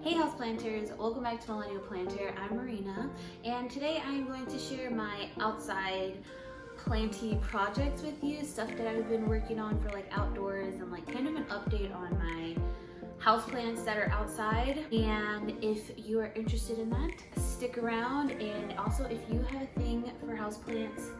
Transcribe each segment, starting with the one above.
Hey houseplanters, welcome back to Millennial Planter. I'm Marina, and today I'm going to share my outside planty projects with you, stuff that I've been working on for like outdoors and like kind of an update on my houseplants that are outside. And if you are interested in that, stick around. And also if you have a thing for houseplants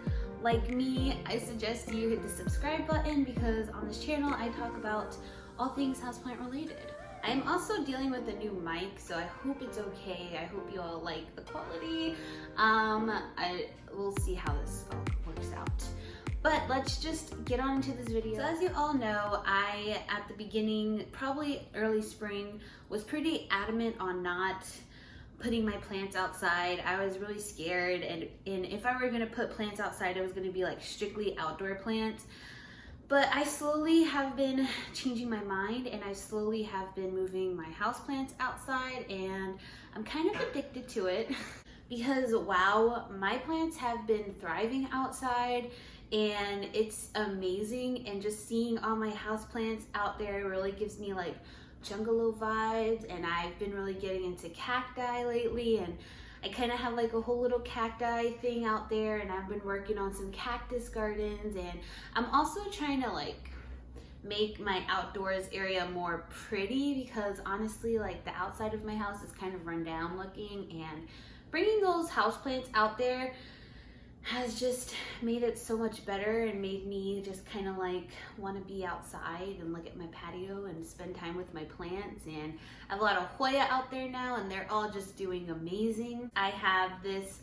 like me, I suggest you hit the subscribe button because on this channel I talk about all things houseplant related. I'm also dealing with a new mic, so I hope it's okay. I hope you all like the quality. We'll see how this all works out. But let's just get on into this video. So as you all know, I, at the beginning, probably early spring, was pretty adamant on not putting my plants outside. I was really scared, and if I were gonna put plants outside, it was gonna be like strictly outdoor plants. But I slowly have been changing my mind, and I slowly have been moving my houseplants outside, and I'm kind of addicted to it because wow, my plants have been thriving outside and it's amazing. And just seeing all my houseplants out there really gives me like jungalow vibes, and I've been really getting into cacti lately, and I kind of have like a whole little cacti thing out there, and I've been working on some cactus gardens, and I'm also trying to like make my outdoors area more pretty because honestly like the outside of my house is kind of run down looking, and bringing those houseplants out there has just made it so much better and made me just kind of like want to be outside and look at my patio and spend time with my plants. And I have a lot of Hoya out there now, and they're all just doing amazing. I have this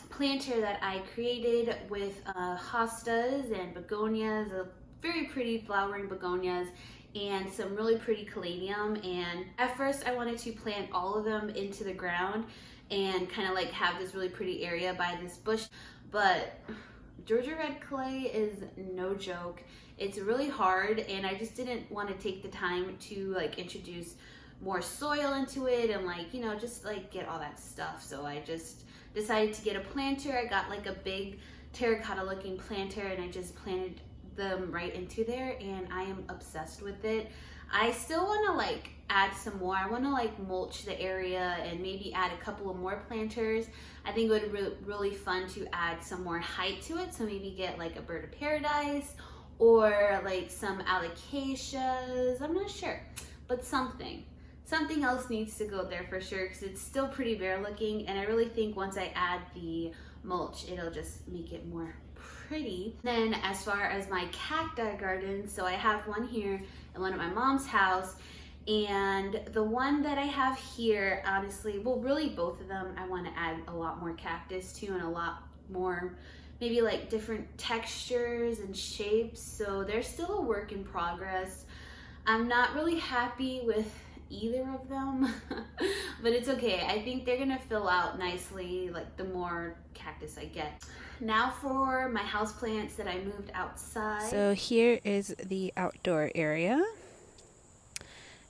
planter that I created with hostas and begonias, very pretty flowering begonias, and some really pretty caladium. And at first I wanted to plant all of them into the ground and kind of like have this really pretty area by this bush, but Georgia red clay is no joke. It's really hard, and I just didn't want to take the time to like introduce more soil into it and like, you know, just like get all that stuff. So I just decided to get a planter. I got like a big terracotta looking planter, and I just planted them right into there, and I am obsessed with it. I still want to like add some more. I want to like mulch the area and maybe add a couple of more planters. I think it would be really fun to add some more height to it, so maybe get like a bird of paradise or like some alocasias. I'm not sure, but something else needs to go there for sure because it's still pretty bare looking, and I really think once I add the mulch it'll just make it more pretty. Then as far as my cacti garden, so I have one here and one at my mom's house, and the one that I have here, honestly, well really both of them, I want to add a lot more cactus to, and a lot more maybe like different textures and shapes, so they're still a work in progress. I'm not really happy with either of them but it's okay. I think they're gonna fill out nicely like the more cactus I get. Now for my houseplants that I moved outside. So here is the outdoor area.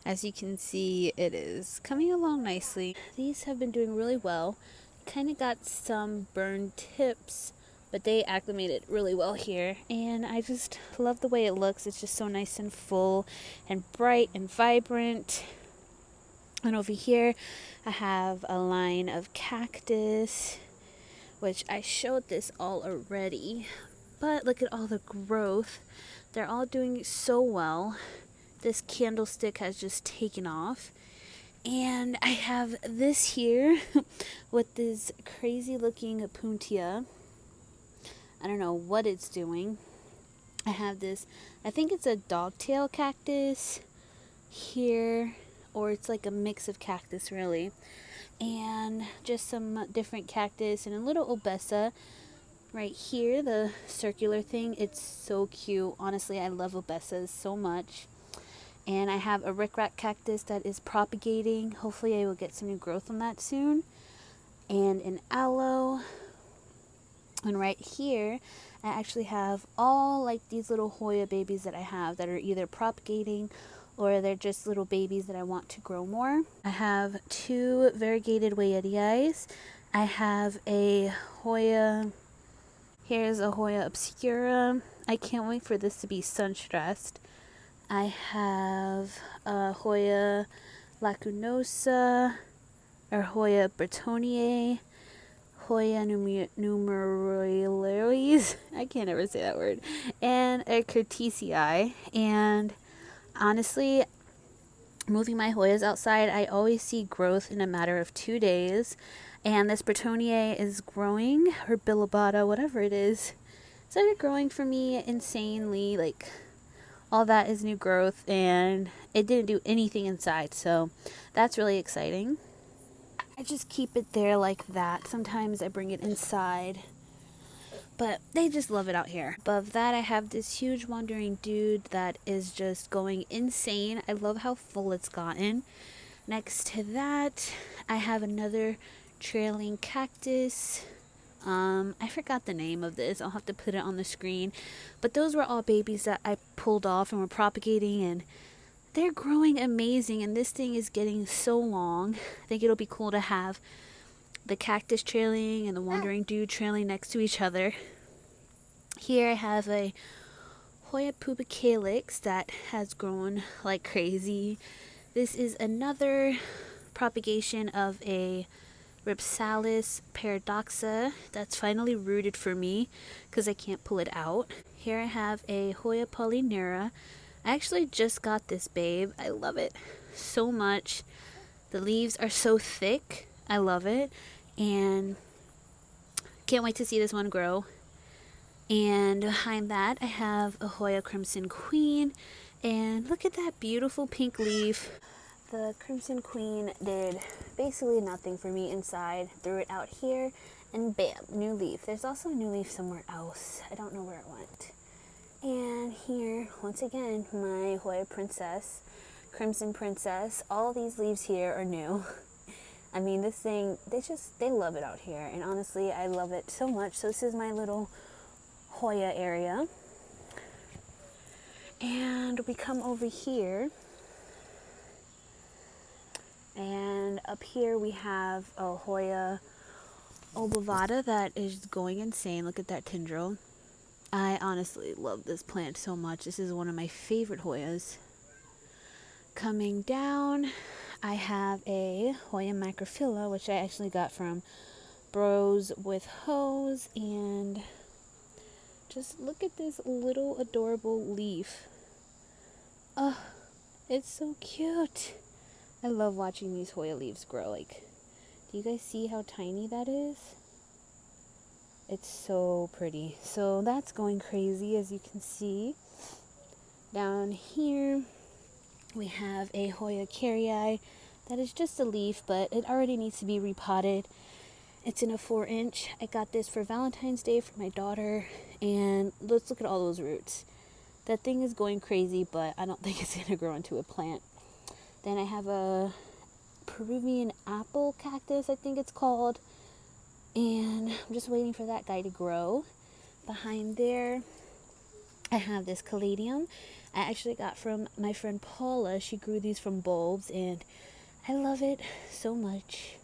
As you can see, it is coming along nicely. These have been doing really well. Kind of got some burned tips, but they acclimated really well here, and I just love the way it looks. It's just so nice and full and bright and vibrant. And over here I have a line of cactus, which I showed this all already, but look at all the growth. They're all doing so well. This candlestick has just taken off, and I have this here with this crazy looking puntia. I don't know what it's doing. I have this, I think it's a dogtail cactus here, or it's like a mix of cactus really, and just some different cactus and a little obesa right here, the circular thing. It's so cute. Honestly, I love obesas so much. And I have a Rickrack Cactus that is propagating. Hopefully I will get some new growth on that soon. And an aloe. And right here I actually have all like these little Hoya babies that I have that are either propagating or they're just little babies that I want to grow more. I have two variegated Hoya. I have a Hoya, here's a Hoya Obscura. I can't wait for this to be sun stressed. I have a Hoya lacunosa, or Hoya Bertoniae, Hoya numerilaris, I can't ever say that word, and a Curtisii. And honestly, moving my Hoyas outside, I always see growth in a matter of 2 days. And this Bertoniae is growing, or bilobata, whatever it is, started growing for me insanely. Like, all that is new growth, and it didn't do anything inside, so that's really exciting. I just keep it there like that. Sometimes I bring it inside, but they just love it out here. Above that, I have this huge wandering dude that is just going insane. I love how full it's gotten. Next to that, I have another trailing cactus. I forgot the name of this. I'll have to put it on the screen. But those were all babies that I pulled off and were propagating, and they're growing amazing. And this thing is getting so long. I think it'll be cool to have the cactus trailing and the wandering dude trailing next to each other. Here I have a Hoya pubicalix that has grown like crazy. This is another propagation of a Ripsalis paradoxa that's finally rooted for me because I can't pull it out. Here I have a Hoya polynera. I actually just got this babe. I love it so much. The leaves are so thick. I love it, and can't wait to see this one grow. And behind that, I have a Hoya Crimson Queen, and look at that beautiful pink leaf. The Crimson Queen did basically nothing for me inside. Threw it out here, and bam, new leaf. There's also a new leaf somewhere else. I don't know where it went. And here, once again, my Hoya Princess, Crimson Princess. All these leaves here are new. I mean, this thing, they love it out here. And honestly, I love it so much. So this is my little Hoya area. And we come over here. And up here we have a Hoya obovata that is going insane. Look at that tendril. I honestly love this plant so much. This is one of my favorite Hoyas. Coming down, I have a Hoya Microfila, which I actually got from Bros with Hose. And just look at this little adorable leaf. Oh, it's so cute. I love watching these Hoya leaves grow. Like, do you guys see how tiny that is? It's so pretty. So that's going crazy, as you can see. Down here, we have a Hoya carrii that is just a leaf, but it already needs to be repotted. It's in a 4-inch. I got this for Valentine's Day for my daughter, and let's look at all those roots. That thing is going crazy, but I don't think it's going to grow into a plant. Then I have a Peruvian apple cactus, I think it's called. And I'm just waiting for that guy to grow. Behind there, I have this Caladium. I actually got from my friend Paula. She grew these from bulbs, and I love it so much.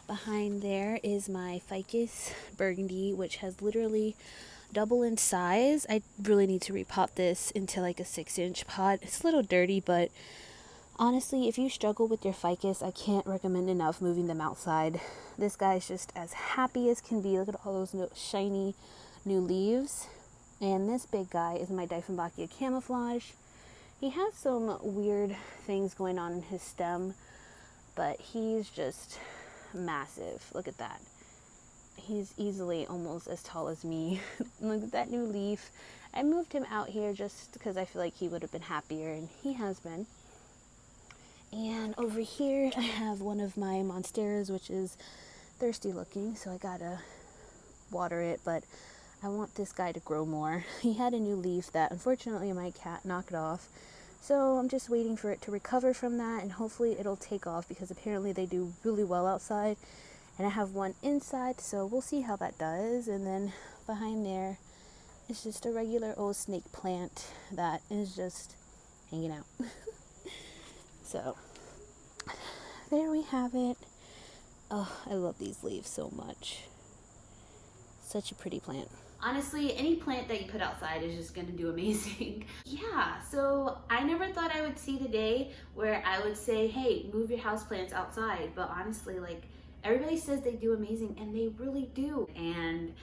Behind there is my Ficus Burgundy, which has literally double in size. I really need to repot this into like a 6-inch pot. It's a little dirty, but honestly, if you struggle with your ficus, I can't recommend enough moving them outside. This guy's just as happy as can be. Look at all those shiny new leaves. And this big guy is my Dieffenbachia camouflage. He has some weird things going on in his stem, but he's just massive. Look at that. He's easily almost as tall as me. Look at that new leaf. I moved him out here just because I feel like he would have been happier, and he has been. And over here, I have one of my monsteras, which is thirsty looking, so I gotta water it, but I want this guy to grow more. He had a new leaf that unfortunately my cat knocked off, so I'm just waiting for it to recover from that, and hopefully it'll take off, because apparently they do really well outside. And I have one inside, so we'll see how that does. And then behind there is just a regular old snake plant that is just hanging out. So there we have it. Oh, I love these leaves so much. Such a pretty plant. Honestly, any plant that you put outside is just gonna do amazing. Yeah, so I never thought I would see the day where I would say, hey, move your houseplants outside. But honestly, like, everybody says they do amazing, and they really do. And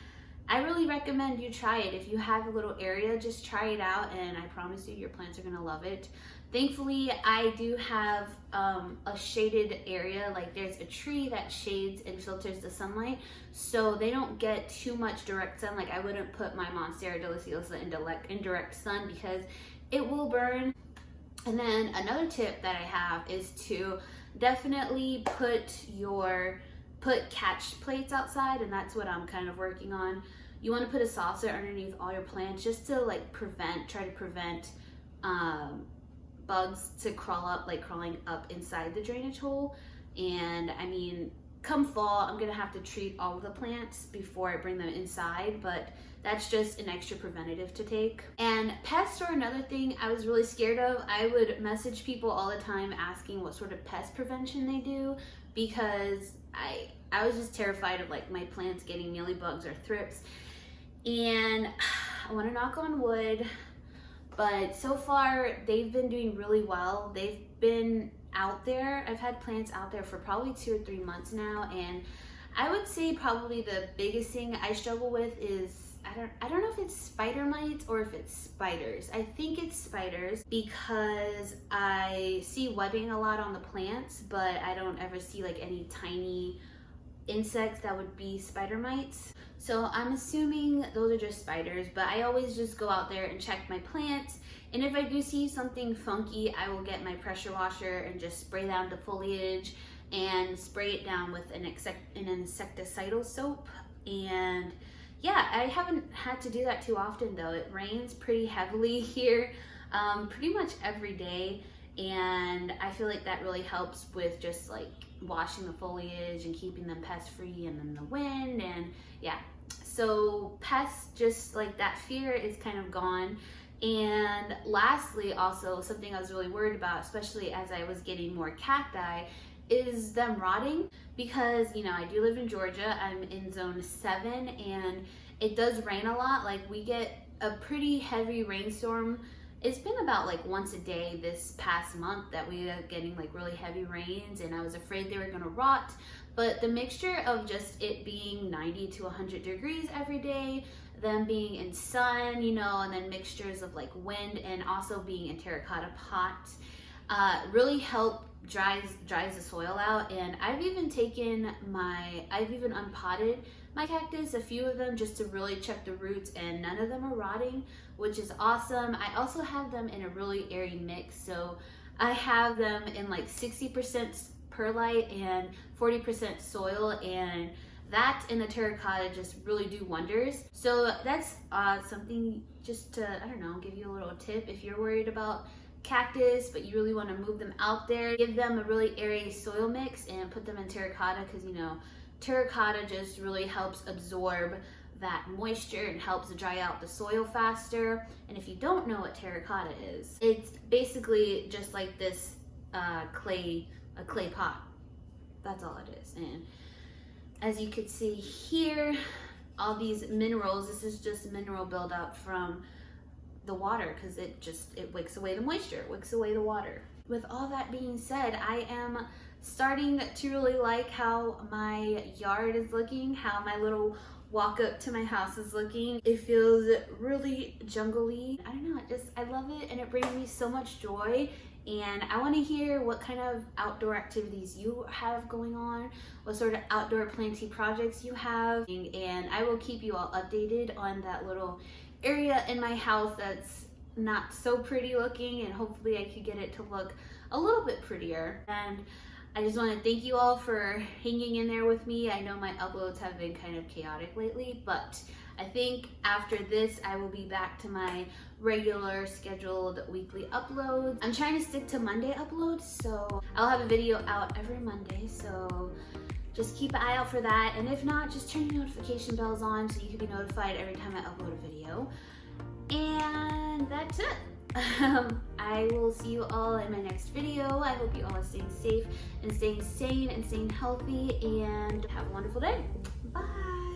I really recommend you try it. If you have a little area, just try it out, and I promise you, your plants are gonna love it. Thankfully, I do have a shaded area. Like, there's a tree that shades and filters the sunlight, so they don't get too much direct sun. Like, I wouldn't put my Monstera deliciosa in direct sun because it will burn. And then another tip that I have is to definitely put catch plates outside, and that's what I'm kind of working on. You want to put a saucer underneath all your plants just to try to prevent bugs to crawling up inside the drainage hole. And I mean, come fall, I'm gonna have to treat all of the plants before I bring them inside, but that's just an extra preventative to take. And pests are another thing I was really scared of. I would message people all the time asking what sort of pest prevention they do, because I was just terrified of like my plants getting mealybugs or thrips. And I want to knock on wood, but so far they've been doing really well. They've been out there. I've had plants out there for probably 2 or 3 months now, and I would say probably the biggest thing I struggle with is I don't know if it's spider mites or if it's spiders. I think it's spiders because I see webbing a lot on the plants, but I don't ever see like any tiny insects that would be spider mites. So I'm assuming those are just spiders, but I always just go out there and check my plants. And if I do see something funky, I will get my pressure washer and just spray down the foliage and spray it down with an insecticidal soap. And yeah, I haven't had to do that too often though. It rains pretty heavily here, pretty much every day. And I feel like that really helps with just like washing the foliage and keeping them pest free, and then the wind, and yeah. So pests, just like that fear is kind of gone. And lastly, also something I was really worried about, especially as I was getting more cacti, is them rotting, because you know, I do live in Georgia. I'm in zone 7 and it does rain a lot. Like, we get a pretty heavy rainstorm. It's been about like once a day this past month that we are getting like really heavy rains, and I was afraid they were gonna rot. But the mixture of just it being 90 to 100 degrees every day, them being in sun, you know, and then mixtures of like wind and also being in terracotta pots, really help dries the soil out. And I've even unpotted my cactus, a few of them, just to really check the roots, and none of them are rotting, which is awesome. I also have them in a really airy mix, so I have them in like 60% perlite and 40% soil, and that and the terracotta just really do wonders. So that's something just to, I don't know, give you a little tip if you're worried about cactus but you really want to move them out there. Give them a really airy soil mix and put them in terracotta, because you know, terracotta just really helps absorb that moisture and helps dry out the soil faster. And if you don't know what terracotta is, it's basically just like this a clay pot. That's all it is. And as you can see here, all these minerals, this is just mineral buildup from the water, because it wicks away the moisture, wicks away the water. With all that being said, I am starting to really like how my yard is looking, how my little walk up to my house is looking. It feels really jungly. I don't know, I love it, and it brings me so much joy. And I want to hear what kind of outdoor activities you have going on, what sort of outdoor planting projects you have, and I will keep you all updated on that little area in my house that's not so pretty looking, and hopefully I could get it to look a little bit prettier. And I just want to thank you all for hanging in there with me. I know my uploads have been kind of chaotic lately, but I think after this I will be back to my regular scheduled weekly uploads. I'm trying to stick to Monday uploads, so I'll have a video out every Monday, so just keep an eye out for that. And if not, just turn your notification bells on so you can be notified every time I upload a video. And that's it. I will see you all in my next video. I hope you all are staying safe and staying sane and staying healthy, and have a wonderful day. Bye.